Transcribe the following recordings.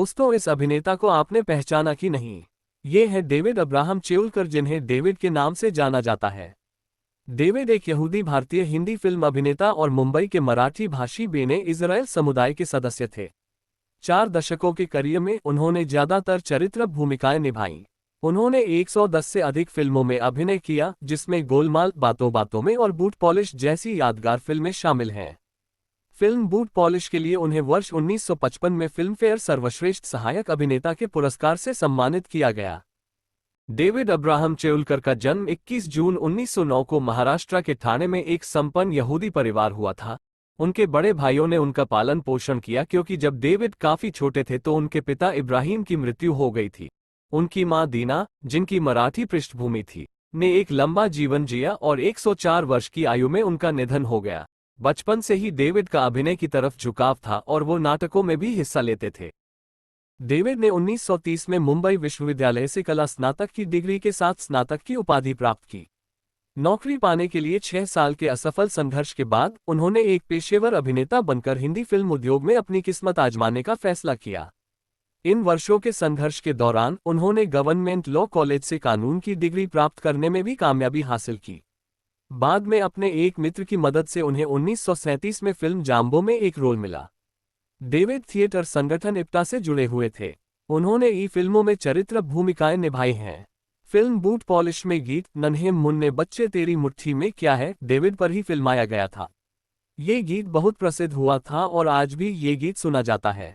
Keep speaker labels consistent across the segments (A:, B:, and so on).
A: दोस्तों, इस अभिनेता को आपने पहचाना कि नहीं? ये है डेविड अब्राहम चेउलकर, जिन्हें डेविड के नाम से जाना जाता है। डेविड एक यहूदी भारतीय हिंदी फिल्म अभिनेता और मुंबई के मराठी भाषी बेने इज़राइल समुदाय के सदस्य थे। 4 दशकों के करियर में उन्होंने ज्यादातर चरित्र भूमिकाएं निभाईं। उन्होंने 110 से अधिक फिल्मों में अभिनय किया, जिसमें गोलमाल, बातों बातों में और बूट पॉलिश जैसी यादगार फिल्में शामिल हैं। फिल्म बूट पॉलिश के लिए उन्हें वर्ष 1955 में फिल्मफेयर सर्वश्रेष्ठ सहायक अभिनेता के पुरस्कार से सम्मानित किया गया। डेविड अब्राहम चेउलकर का जन्म 21 जून 1909 को महाराष्ट्र के ठाणे में एक संपन्न यहूदी परिवार हुआ था। उनके बड़े भाइयों ने उनका पालन पोषण किया, क्योंकि जब डेविड काफी छोटे थे तो उनके पिता इब्राहिम की मृत्यु हो गई थी। उनकी मां दीना, जिनकी मराठी पृष्ठभूमि थी, ने एक लंबा जीवन जिया और 104 वर्ष की आयु में उनका निधन हो गया। बचपन से ही डेविड का अभिनय की तरफ झुकाव था और वो नाटकों में भी हिस्सा लेते थे। डेविड ने 1930 में मुंबई विश्वविद्यालय से कला स्नातक की डिग्री के साथ स्नातक की उपाधि प्राप्त की। नौकरी पाने के लिए 6 साल के असफल संघर्ष के बाद उन्होंने एक पेशेवर अभिनेता बनकर हिंदी फिल्म उद्योग में अपनी किस्मत आजमाने का फैसला किया। इन वर्षों के संघर्ष के दौरान उन्होंने गवर्नमेंट लॉ कॉलेज से कानून की डिग्री प्राप्त करने में भी कामयाबी हासिल की। बाद में अपने एक मित्र की मदद से उन्हें 1937 में फिल्म जाम्बो में एक रोल मिला। डेविड थिएटर संगठन इप्टा से जुड़े हुए थे। उन्होंने ई फिल्मों में चरित्र भूमिकाएं निभाई हैं। फिल्म बूट पॉलिश में गीत नन्हे मुन्ने बच्चे तेरी मुट्ठी में क्या है डेविड पर ही फिल्माया गया था। ये गीत बहुत प्रसिद्ध हुआ था और आज भी ये गीत सुना जाता है।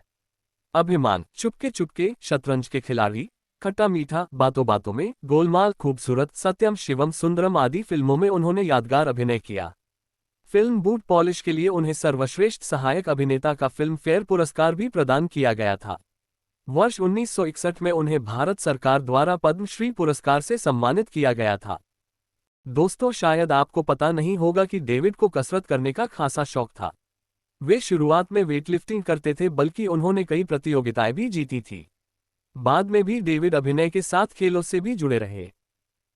A: अभिमान, चुपके चुपके, शतरंज के खिलाड़ी, खट्टा मीठा, बातों बातों में, गोलमाल, खूबसूरत, सत्यम शिवम सुंदरम आदि फिल्मों में उन्होंने यादगार अभिनय किया। फिल्म बूट पॉलिश के लिए उन्हें सर्वश्रेष्ठ सहायक अभिनेता का फिल्म फेयर पुरस्कार भी प्रदान किया गया था। वर्ष 1961 में उन्हें भारत सरकार द्वारा पद्मश्री पुरस्कार से सम्मानित किया गया था। दोस्तों, शायद आपको पता नहीं होगा कि डेविड को कसरत करने का खासा शौक था। वे शुरुआत में वेटलिफ्टिंग करते थे, बल्कि उन्होंने कई प्रतियोगिताएं भी जीती थी। बाद में भी डेविड अभिनय के साथ खेलों से भी जुड़े रहे।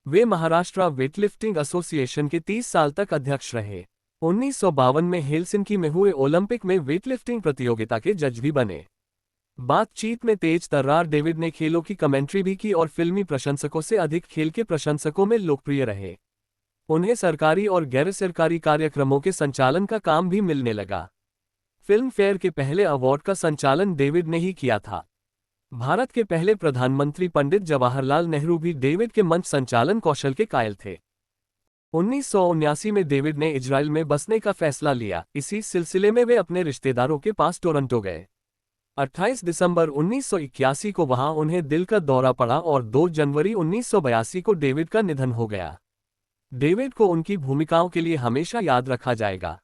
A: वे महाराष्ट्र वेटलिफ्टिंग एसोसिएशन के 30 साल तक अध्यक्ष रहे। 1952 में हेलसिंकी में हुए ओलंपिक में वेटलिफ्टिंग प्रतियोगिता के जज भी बने। बातचीत में तेज तर्रार डेविड ने खेलों की कमेंट्री भी की और फिल्मी प्रशंसकों से अधिक खेल के प्रशंसकों में लोकप्रिय रहे। उन्हें सरकारी और गैर सरकारी कार्यक्रमों के संचालन का काम भी मिलने लगा। फिल्म फेयर के पहले अवार्ड का संचालन डेविड ने ही किया था। भारत के पहले प्रधानमंत्री पंडित जवाहरलाल नेहरू भी डेविड के मंच संचालन कौशल के कायल थे। 1979 में डेविड ने इजराइल में बसने का फैसला लिया। इसी सिलसिले में वे अपने रिश्तेदारों के पास टोरंटो गए। 28 दिसंबर 1981 को वहां उन्हें दिल का दौरा पड़ा और 2 जनवरी 1982 को डेविड का निधन हो गया। डेविड को उनकी भूमिकाओं के लिए हमेशा याद रखा जाएगा।